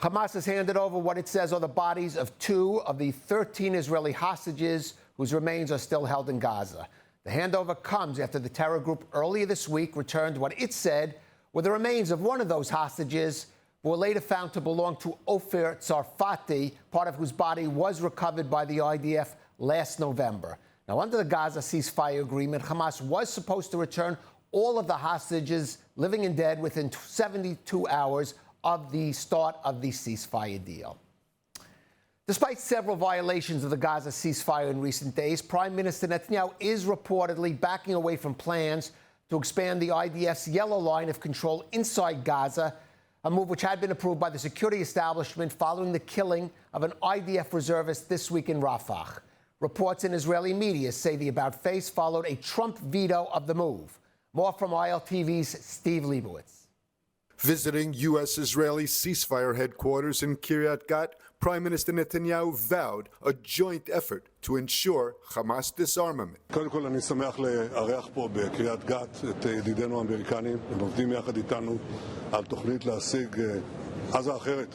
Hamas has handed over what it says are the bodies of 2 of the 13 Israeli hostages whose remains are still held in Gaza. The handover comes after the terror group earlier this week returned what it said were the remains of one of those hostages, who were later found to belong to Ofer Tzarfati, part of whose body was recovered by the IDF last November. Now, under the Gaza ceasefire agreement, Hamas was supposed to return all of the hostages, living and dead, within 72 hours of the start of the ceasefire deal. Despite several violations of the Gaza ceasefire in recent days, Prime Minister Netanyahu is reportedly backing away from plans to expand the IDF's yellow line of control inside Gaza, a move which had been approved by the security establishment following the killing of an IDF reservist this week in Rafah. Reports in Israeli media say the about-face followed a Trump veto of the move. More from ILTV's Steve Leibowitz. Visiting U.S.-Israeli ceasefire headquarters in Kiryat Gat, Prime Minister Netanyahu vowed a joint effort to ensure Hamas disarmament. קודם כל אני שמח לארח פה בקריית גת את ידידינו האמריקנים. הם עובדים יחד איתנו על תוכנית להשיג עזה אחרת,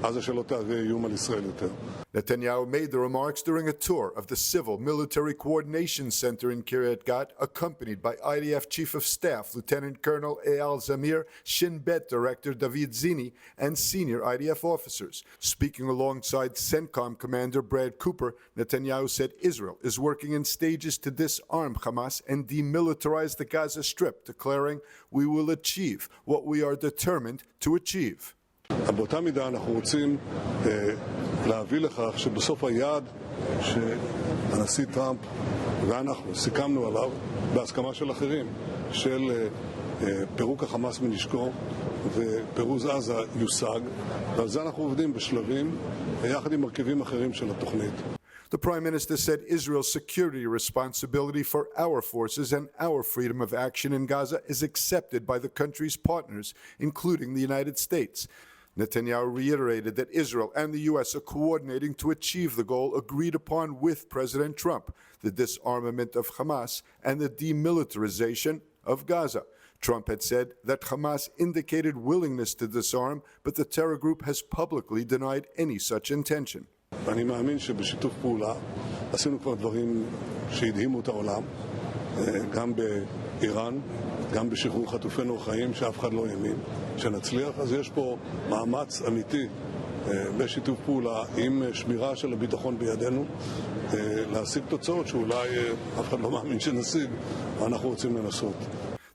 עזה שלא תהווה איום על ישראל יותר. Netanyahu made the remarks during a tour of the Civil Military Coordination Center in Kiryat Gat, accompanied by IDF Chief of Staff Lieutenant Colonel Eyal Zamir, Shin Bet Director David Zini, and senior IDF officers. Speaking alongside CENTCOM Commander Brad Cooper, Netanyahu said Israel is working in stages to disarm Hamas and demilitarize the Gaza Strip, declaring, "We will achieve what we are determined to achieve." באותה מידה אנחנו רוצים להביא לכך שבסוף היעד שהנשיא טראמפ ואנחנו סיכמנו עליו בהסכמה של אחרים, של פירוק החמאס מנשקו ופירוז עזה יושג, ועל זה אנחנו עובדים בשלבים יחד עם מרכיבים אחרים של התוכנית. The Prime Minister said Israel's security responsibility for our forces and our freedom of action in Gaza is accepted by the country's partners, including the United States. Netanyahu reiterated that Israel and the U.S. are coordinating to achieve the goal agreed upon with President Trump, the disarmament of Hamas and the demilitarization of Gaza. Trump had said that Hamas indicated willingness to disarm, but the terror group has publicly denied any such intention. אני מאמין שבשיתוף פעולה עשינו כבר דברים שהדהימו את העולם, גם באיראן, גם בשחרור חטופינו החיים שאף אחד לא האמין שנצליח. אז יש פה מאמץ אמיתי בשיתוף פעולה עם שמירה של הביטחון בידינו להשיג תוצאות שאולי אף אחד לא מאמין שנשיג, ואנחנו רוצים לנסות.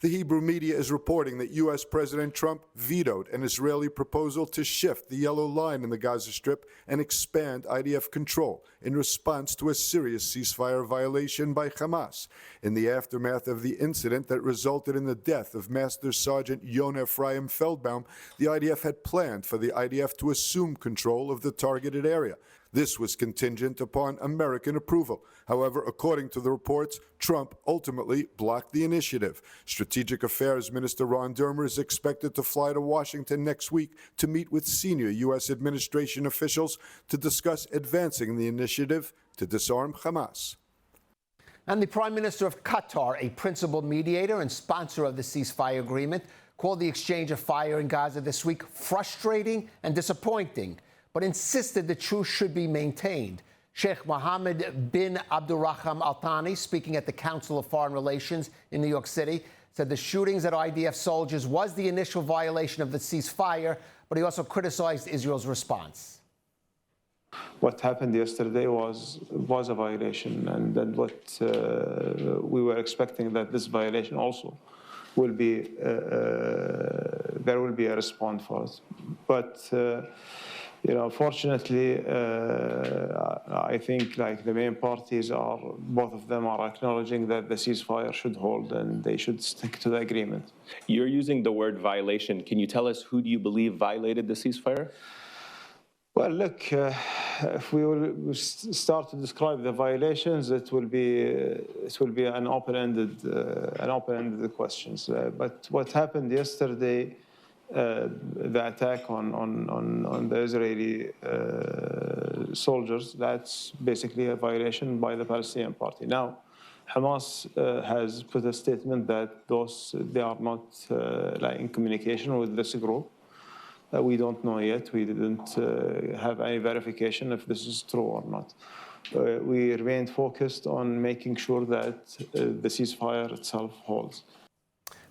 The Hebrew media is reporting that U.S. President Trump vetoed an Israeli proposal to shift the yellow line in the Gaza Strip and expand IDF control in response to a serious ceasefire violation by Hamas. In the aftermath of the incident that resulted in the death of Master Sergeant Yon Ephraim Feldbaum, the IDF had planned for the IDF to assume control of the targeted area. This was contingent upon American approval. However, according to the reports, Trump ultimately blocked the initiative. Strategic Affairs Minister Ron Dermer is expected to fly to Washington next week to meet with senior U.S. administration officials to discuss advancing the initiative to disarm Hamas. And the Prime Minister of Qatar, a principal mediator and sponsor of the ceasefire agreement, called the exchange of fire in Gaza this week frustrating and disappointing, but insisted the truce should be maintained. Sheikh Mohammed bin Abdulrahman Al Thani, speaking at the Council of Foreign Relations in New York City, said the shootings at IDF soldiers was the initial violation of the ceasefire, but he also criticized Israel's response. What happened yesterday was a violation, and then what we were expecting that this violation also will be, there will be a response for it. But fortunately, I think like the main parties are, both of them are acknowledging that the ceasefire should hold and they should stick to the agreement. You're using the word violation. Can you tell us who do you believe violated the ceasefire? Well, look, if we will start to describe the violations, it will be an open-ended questions. But what happened yesterday, the attack on the Israeli soldiers, that's basically a violation by the Palestinian Party. Now, Hamas has put a statement that they are not in communication with this group. We don't know yet. We didn't have any verification if this is true or not. We remained focused on making sure that the ceasefire itself holds.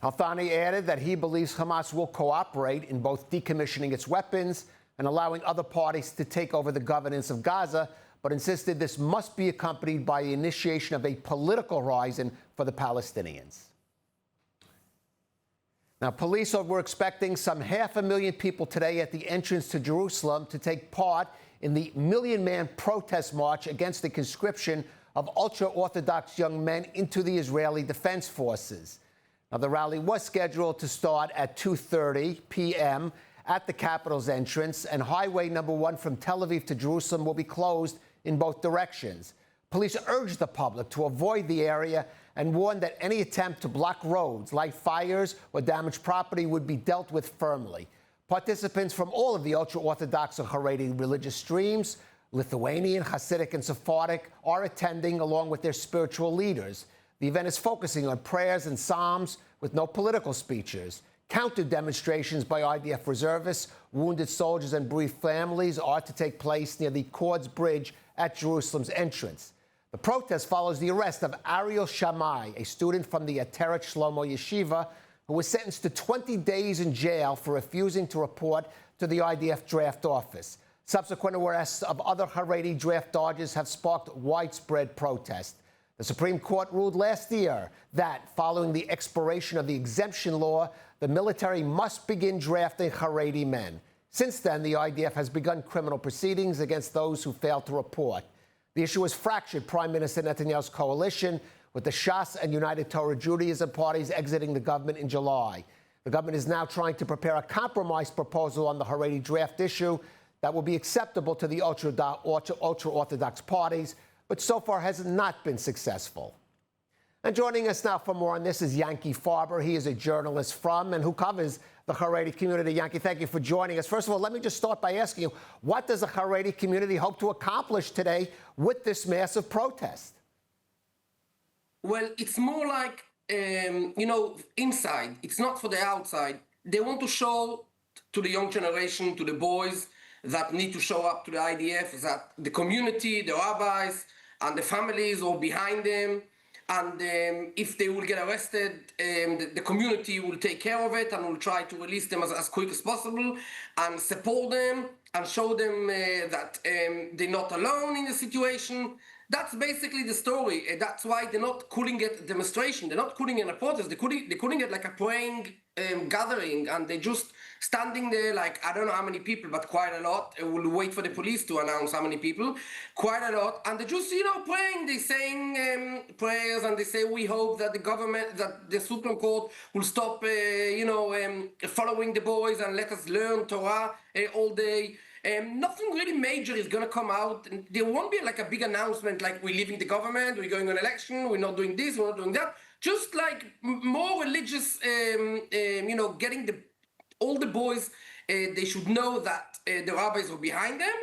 Al-Thani added that he believes Hamas will cooperate in both decommissioning its weapons and allowing other parties to take over the governance of Gaza, but insisted this must be accompanied by the initiation of a political horizon for the Palestinians. Now, police were expecting some 500,000 people today at the entrance to Jerusalem to take part in the million-man protest march against the conscription of ultra-Orthodox young men into the Israeli Defense Forces. Now, the rally was scheduled to start at 2:30 p.m. at the Capitol's entrance, and Highway number 1 from Tel Aviv to Jerusalem will be closed in both directions. Police urged the public to avoid the area and warned that any attempt to block roads, light fires, or damage property would be dealt with firmly. Participants from all of the ultra-Orthodox and Haredi religious streams, Lithuanian, Hasidic, and Sephardic, are attending along with their spiritual leaders. The event is focusing on prayers and psalms with no political speeches. Counter demonstrations by IDF reservists, wounded soldiers, and bereaved families are to take place near the Cords Bridge at Jerusalem's entrance. The protest follows the arrest of Ariel Shammai, a student from the Ateret Shlomo Yeshiva, who was sentenced to 20 days in jail for refusing to report to the IDF draft office. Subsequent arrests of other Haredi draft dodgers have sparked widespread protest. The Supreme Court ruled last year that, following the expiration of the exemption law, the military must begin drafting Haredi men. Since then, the IDF has begun criminal proceedings against those who fail to report. The issue has fractured Prime Minister Netanyahu's coalition, with the Shas and United Torah Judaism parties exiting the government in July. The government is now trying to prepare a compromise proposal on the Haredi draft issue that will be acceptable to the ultra-Orthodox parties, but so far has not been successful. And joining us now for more on this is Yankee Farber. He is a journalist from and who covers the Haredi community. Yankee, thank you for joining us. First of all, let me just start by asking you, what does the Haredi community hope to accomplish today with this massive protest? Well, it's more like, inside. It's not for the outside. They want to show to the young generation, to the boys that need to show up to the IDF, that the community, the rabbis, and the families are behind them. And if they will get arrested, the community will take care of it and will try to release them as quick as possible and support them and show them that they're not alone in the situation. That's basically the story. That's why they're not calling it a demonstration. They're not calling it a protest. They're calling it like a praying gathering, and they're just standing there like, I don't know how many people, but quite a lot. We'll wait for the police to announce how many people. Quite a lot. And they're just, praying. They're saying prayers, and they say, we hope that the government, that the Supreme Court will stop, following the boys and let us learn Torah all day. Nothing really major is going to come out. There won't be like a big announcement like we're leaving the government, we're going on election, we're not doing this, we're not doing that. Just like more religious, getting all the boys, they should know that the rabbis are behind them.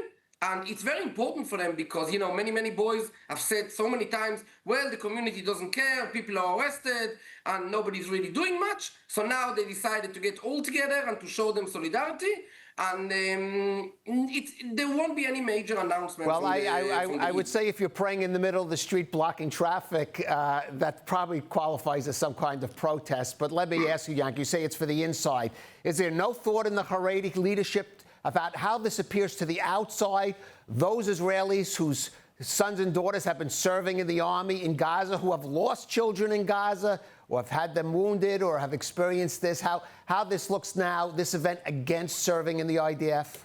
And it's very important for them because, many boys have said so many times, well, the community doesn't care, people are arrested, and nobody's really doing much. So now they decided to get all together and to show them solidarity. And there won't be any major announcement. Well, I would say if you're praying in the middle of the street blocking traffic, that probably qualifies as some kind of protest. But let me ask you, Yankee, you say it's for the inside. Is there no thought in the Haredi leadership about how this appears to the outside, those Israelis whose sons and daughters have been serving in the army in Gaza, who have lost children in Gaza, or have had them wounded, or have experienced this, how this looks now, this event against serving in the IDF?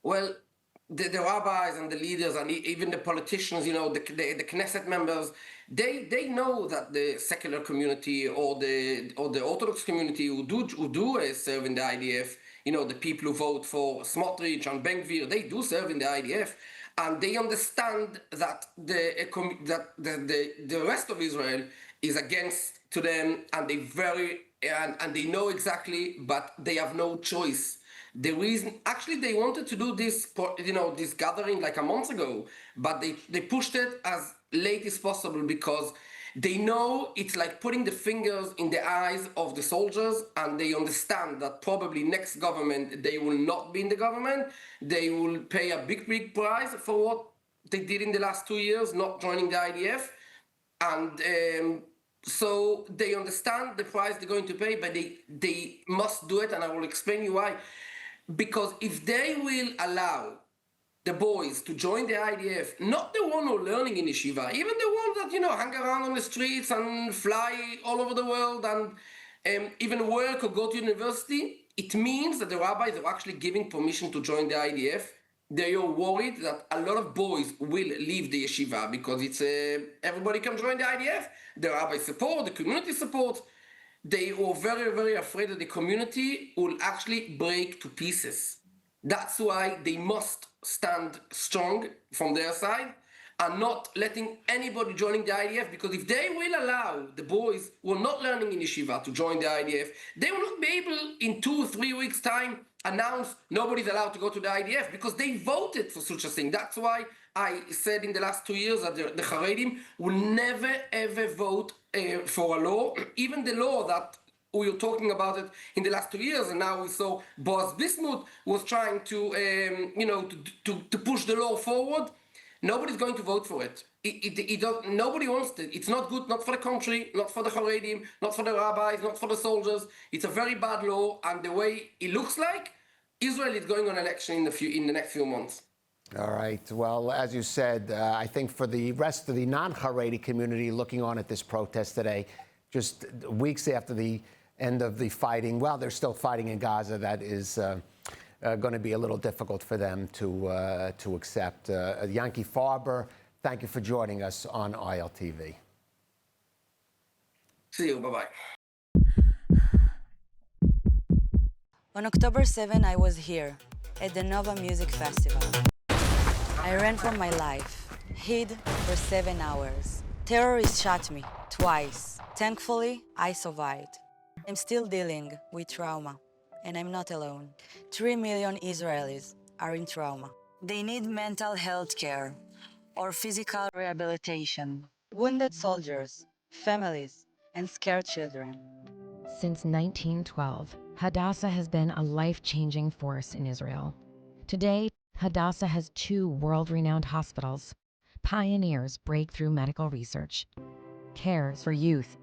Well, the rabbis and the leaders and even the politicians, the Knesset members, they know that the secular community or the Orthodox community who do serve in the IDF, the people who vote for Smotrich and Ben Gvir, they do serve in the IDF. And they understand that the rest of Israel is against to them, and they know exactly, but they have no choice. The reason, actually, they wanted to do this, this gathering like a month ago, but they pushed it as late as possible because They know it's like putting the fingers in the eyes of the soldiers, and they understand that probably next government, they will not be in the government. They will pay a big price for what they did in the last 2 years, not joining the IDF. And so they understand the price they're going to pay, but they must do it, and I will explain you why. Because if they will allow the boys to join the IDF, not the one who are learning in yeshiva, even the ones that, hang around on the streets and fly all over the world and even work or go to university, it means that the rabbis are actually giving permission to join the IDF. They are worried that a lot of boys will leave the yeshiva because it's everybody can join the IDF. The rabbi support, the community support. They were very afraid that the community will actually break to pieces. That's why they must stand strong from their side and not letting anybody joining the IDF, because if they will allow the boys who are not learning in yeshiva to join the IDF, they will not be able in 2 or 3 weeks' time announce nobody's allowed to go to the IDF, because they voted for such a thing. That's why I said in the last 2 years that the Haredim will never ever vote for a law, even the law that we were talking about it in the last 2 years, and now we saw Boaz Bismuth was trying to, to push the law forward. Nobody's going to vote for it. Nobody wants it. It's not good, not for the country, not for the Haredim, not for the rabbis, not for the soldiers. It's a very bad law, and the way it looks like, Israel is going on election in the next few months. All right. Well, as you said, I think for the rest of the non-Haredi community looking on at this protest today, just weeks after the end of the fighting, well, they're still fighting in Gaza. That is going to be a little difficult for them to accept. Yankee Farber, thank you for joining us on ILTV. See you. Bye-bye. On October 7, I was here at the Nova Music Festival. I ran for my life, hid for 7 hours. Terrorists shot me twice. Thankfully, I survived. I'm still dealing with trauma, and I'm not alone. 3 million Israelis are in trauma. They need mental health care or physical rehabilitation. Wounded soldiers, families, and scared children. Since 1912, Hadassah has been a life-changing force in Israel. Today, Hadassah has 2 world-renowned hospitals, pioneers breakthrough medical research, cares for youth,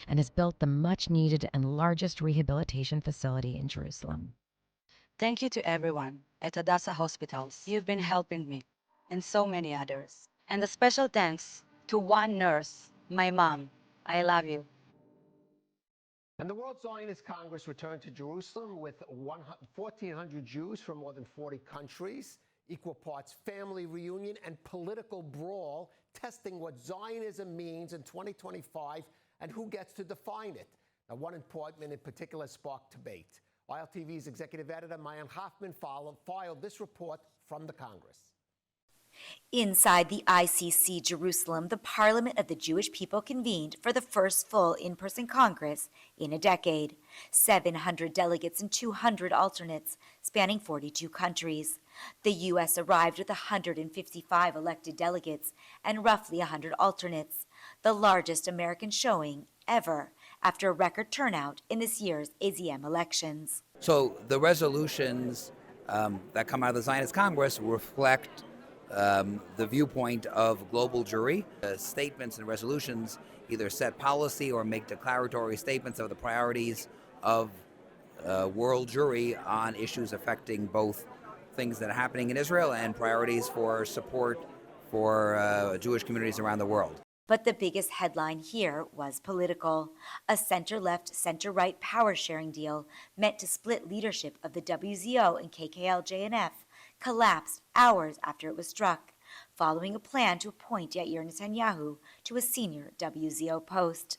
and has built the much-needed and largest rehabilitation facility in Jerusalem. Thank you to everyone at Hadassah Hospitals. You've been helping me, and so many others. And a special thanks to one nurse, my mom. I love you. And the World Zionist Congress returned to Jerusalem with 1,400 Jews from more than 40 countries, equal parts family reunion and political brawl, testing what Zionism means in 2025 and who gets to define it. Now, one appointment in particular sparked debate. ILTV's executive editor, Mayan Hoffman, filed this report from the Congress. Inside the ICC Jerusalem, the Parliament of the Jewish people convened for the first full in-person Congress in a decade. 700 delegates and 200 alternates, spanning 42 countries. The U.S. arrived with 155 elected delegates and roughly 100 alternates, the largest American showing ever after a record turnout in this year's AZM elections. So the resolutions that come out of the Zionist Congress reflect the viewpoint of global Jewry. Statements and resolutions either set policy or make declaratory statements of the priorities of world Jewry on issues affecting both things that are happening in Israel and priorities for support for Jewish communities around the world. But the biggest headline here was political. A center-left, center-right power-sharing deal meant to split leadership of the WZO and KKL-JNF collapsed hours after it was struck, following a plan to appoint Yair Netanyahu to a senior WZO post.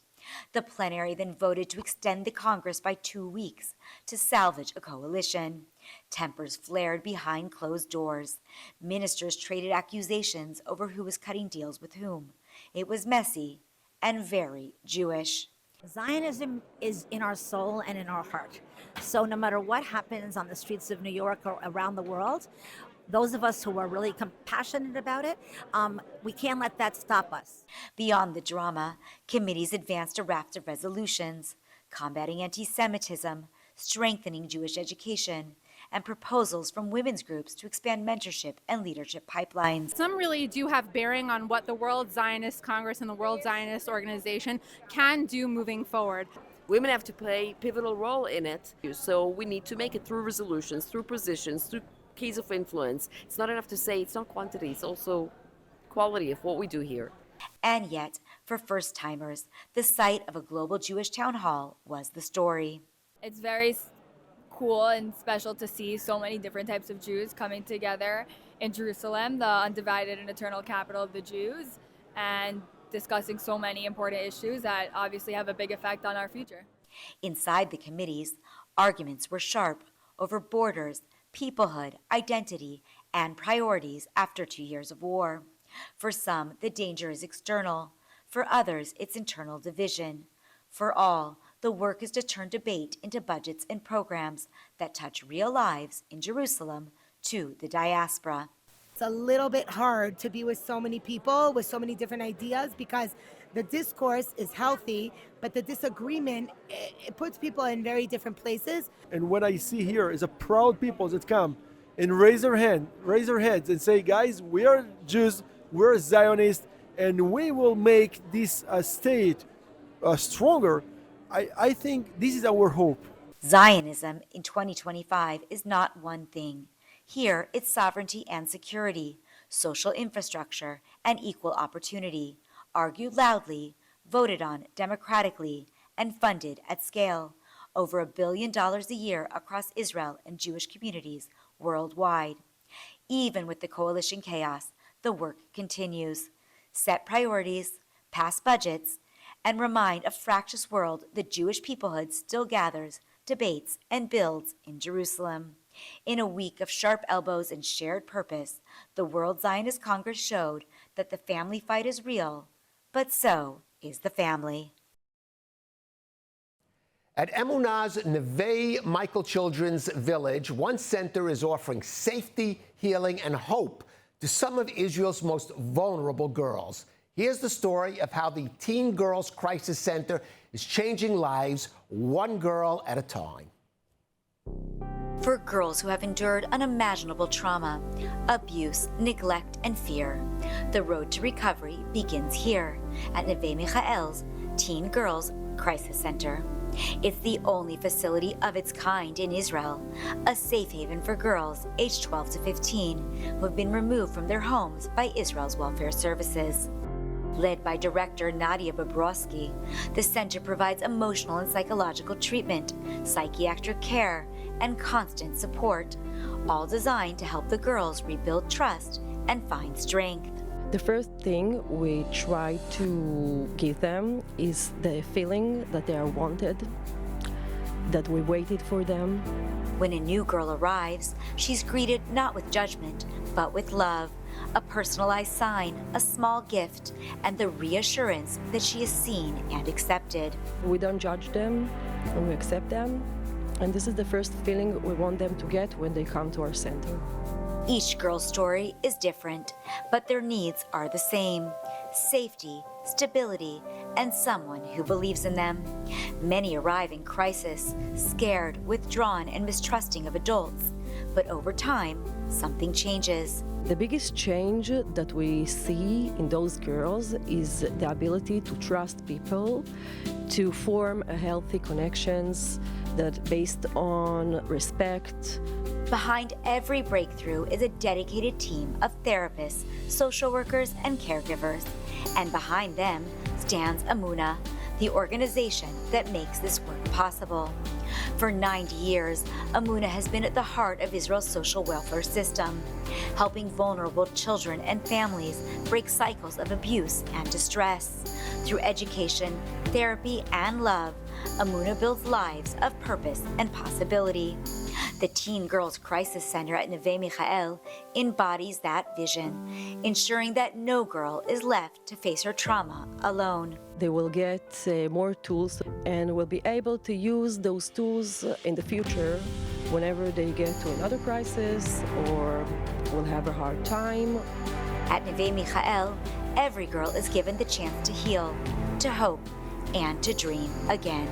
The plenary then voted to extend the Congress by 2 weeks to salvage a coalition. Tempers flared behind closed doors. Ministers traded accusations over who was cutting deals with whom. It was messy and very Jewish. Zionism is in our soul and in our heart. So no matter what happens on the streets of New York or around the world, those of us who are really compassionate about it, we can't let that stop us. Beyond the drama, committees advanced a raft of resolutions, combating anti-Semitism, strengthening Jewish education, and proposals from women's groups to expand mentorship and leadership pipelines. Some really do have bearing on what the World Zionist Congress and the World Zionist Organization can do moving forward. Women have to play a pivotal role in it, so we need to make it through resolutions, through positions, through keys of influence. It's not enough to say it's not quantity, it's also quality of what we do here. And yet, for first-timers, the site of a global Jewish town hall was the story. It's very cool and special to see so many different types of Jews coming together in Jerusalem, the undivided and eternal capital of the Jews, and discussing so many important issues that obviously have a big effect on our future. Inside the committees, arguments were sharp over borders, peoplehood, identity, and priorities after 2 years of war. For some, the danger is external. For others, it's internal division. For all, the work is to turn debate into budgets and programs that touch real lives in Jerusalem to the diaspora. It's a little bit hard to be with so many people with so many different ideas because the discourse is healthy, but the disagreement, it puts people in very different places. And what I see here is a proud people that come and raise their heads and say, guys, we are Jews, we're Zionists, and we will make this state stronger. I think this is our hope. Zionism in 2025 is not one thing. Here, it's sovereignty and security, social infrastructure, and equal opportunity, argued loudly, voted on democratically, and funded at scale, over $1 billion a year across Israel and Jewish communities worldwide. Even with the coalition chaos, the work continues. Set priorities, pass budgets, and remind a fractious world the Jewish peoplehood still gathers, debates, and builds in Jerusalem. In a week of sharp elbows and shared purpose, the World Zionist Congress showed that the family fight is real, but so is the family. At Emunah's Neve Michael Children's Village, one center is offering safety, healing, and hope to some of Israel's most vulnerable girls. Here's the story of how the Teen Girls Crisis Center is changing lives one girl at a time. For girls who have endured unimaginable trauma, abuse, neglect, and fear, the road to recovery begins here at Neve Michael's Teen Girls Crisis Center. It's the only facility of its kind in Israel, a safe haven for girls aged 12 to 15 who have been removed from their homes by Israel's welfare services. Led by director Nadia Bobrovsky, the center provides emotional and psychological treatment, psychiatric care, and constant support, all designed to help the girls rebuild trust and find strength. The first thing we try to give them is the feeling that they are wanted, that we waited for them. When a new girl arrives, she's greeted not with judgment, but with love, a personalized sign, a small gift, and the reassurance that she is seen and accepted. We don't judge them, and we accept them. And this is the first feeling we want them to get when they come to our center. Each girl's story is different, but their needs are the same: safety, stability, and someone who believes in them. Many arrive in crisis, scared, withdrawn, and mistrusting of adults. But over time, something changes. The biggest change that we see in those girls is the ability to trust people, to form a healthy connections that based on respect. Behind every breakthrough is a dedicated team of therapists, social workers, and caregivers. And behind them stands Emunah, the organization that makes this work possible. For 90 years, Emunah has been at the heart of Israel's social welfare system, helping vulnerable children and families break cycles of abuse and distress. Through education, therapy, and love, Emunah builds lives of purpose and possibility. The Teen Girls Crisis Center at Neve Michael embodies that vision, ensuring that no girl is left to face her trauma alone. They will get more tools and will be able to use those tools in the future whenever they get to another crisis or will have a hard time. At Neve Michael, every girl is given the chance to heal, to hope, and to dream again.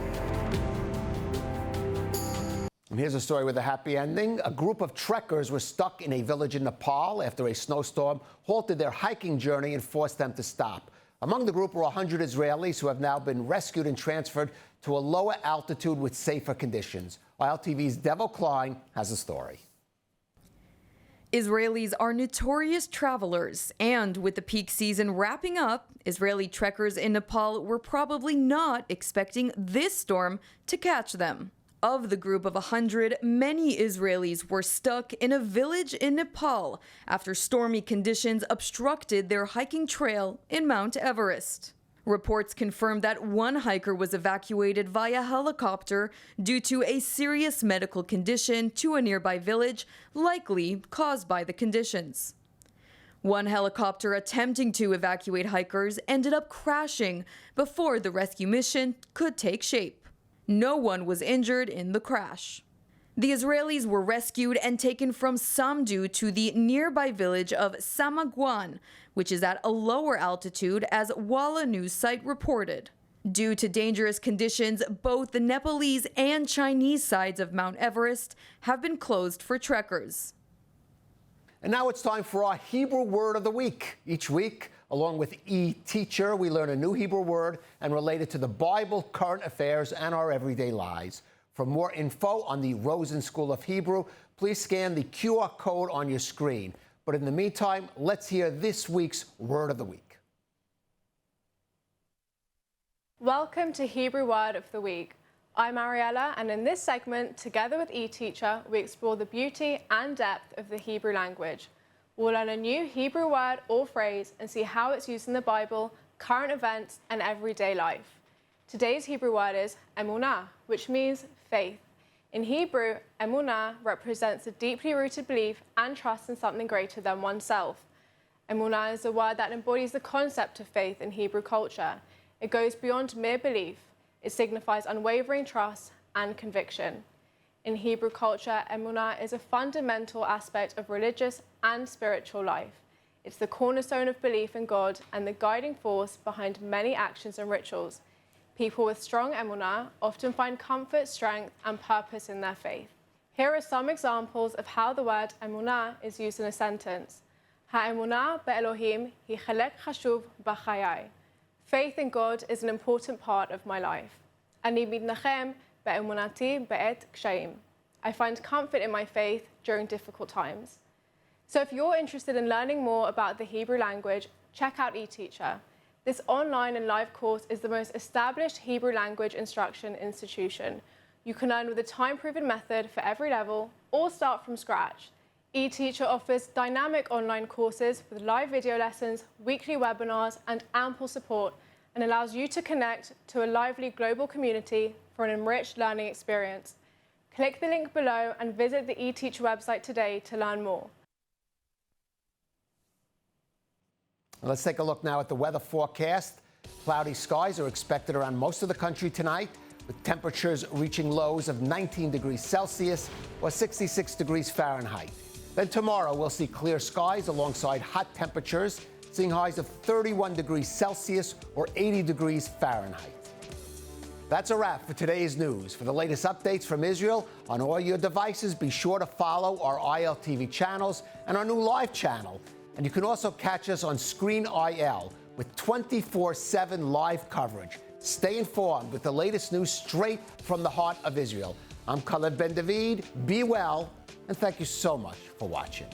And here's a story with a happy ending. A group of trekkers were stuck in a village in Nepal after a snowstorm halted their hiking journey and forced them to stop. Among the group were 100 Israelis who have now been rescued and transferred to a lower altitude with safer conditions. ILTV's Devo Klein has a story. Israelis are notorious travelers, and with the peak season wrapping up, Israeli trekkers in Nepal were probably not expecting this storm to catch them. Of the group of 100, many Israelis were stuck in a village in Nepal after stormy conditions obstructed their hiking trail in Mount Everest. Reports confirmed that one hiker was evacuated via helicopter due to a serious medical condition to a nearby village, likely caused by the conditions. One helicopter attempting to evacuate hikers ended up crashing before the rescue mission could take shape. No one was injured in the crash. The Israelis were rescued and taken from Samdu to the nearby village of Samagwan, which is at a lower altitude, as Walla news site reported. Due to dangerous conditions, both the Nepalese and Chinese sides of Mount Everest have been closed for trekkers. And now it's time for our Hebrew word of the week. Each week, along with eTeacher, we learn a new Hebrew word and relate it to the Bible, current affairs, and our everyday lives. For more info on the Rosen School of Hebrew, please scan the QR code on your screen. But in the meantime, let's hear this week's word of the week. Welcome to Hebrew Word of the Week. I'm Ariella, and in this segment, together with eTeacher, we explore the beauty and depth of the Hebrew language. We'll learn a new Hebrew word or phrase and see how it's used in the Bible, current events, and everyday life. Today's Hebrew word is emunah, which means faith. In Hebrew, emunah represents a deeply rooted belief and trust in something greater than oneself. Emunah is a word that embodies the concept of faith in Hebrew culture. It goes beyond mere belief. It signifies unwavering trust and conviction. In Hebrew culture, emunah is a fundamental aspect of religious and spiritual life. It's the cornerstone of belief in God and the guiding force behind many actions and rituals. People with strong emunah often find comfort, strength, and purpose in their faith. Here are some examples of how the word emunah is used in a sentence. Ha'emunah be'Elohim hi chelek chashuv b'chayai. Faith in God is an important part of my life. Ani mitnachem be'emunati be'et kshayim. I find comfort in my faith during difficult times. So if you're interested in learning more about the Hebrew language, check out eTeacher. This online and live course is the most established Hebrew language instruction institution. You can learn with a time-proven method for every level or start from scratch. eTeacher offers dynamic online courses with live video lessons, weekly webinars, and ample support, and allows you to connect to a lively global community for an enriched learning experience. Click the link below and visit the eTeacher website today to learn more. Let's take a look now at the weather forecast. Cloudy skies are expected around most of the country tonight, with temperatures reaching lows of 19 degrees Celsius or 66 degrees Fahrenheit. Then tomorrow, we'll see clear skies alongside hot temperatures, seeing highs of 31 degrees Celsius or 80 degrees Fahrenheit. That's a wrap for today's news. For the latest updates from Israel on all your devices, be sure to follow our ILTV channels and our new live channel. And you can also catch us on Screen IL with 24/7 live coverage. Stay informed with the latest news straight from the heart of Israel. I'm Khaled Ben David. Be well, and thank you so much for watching.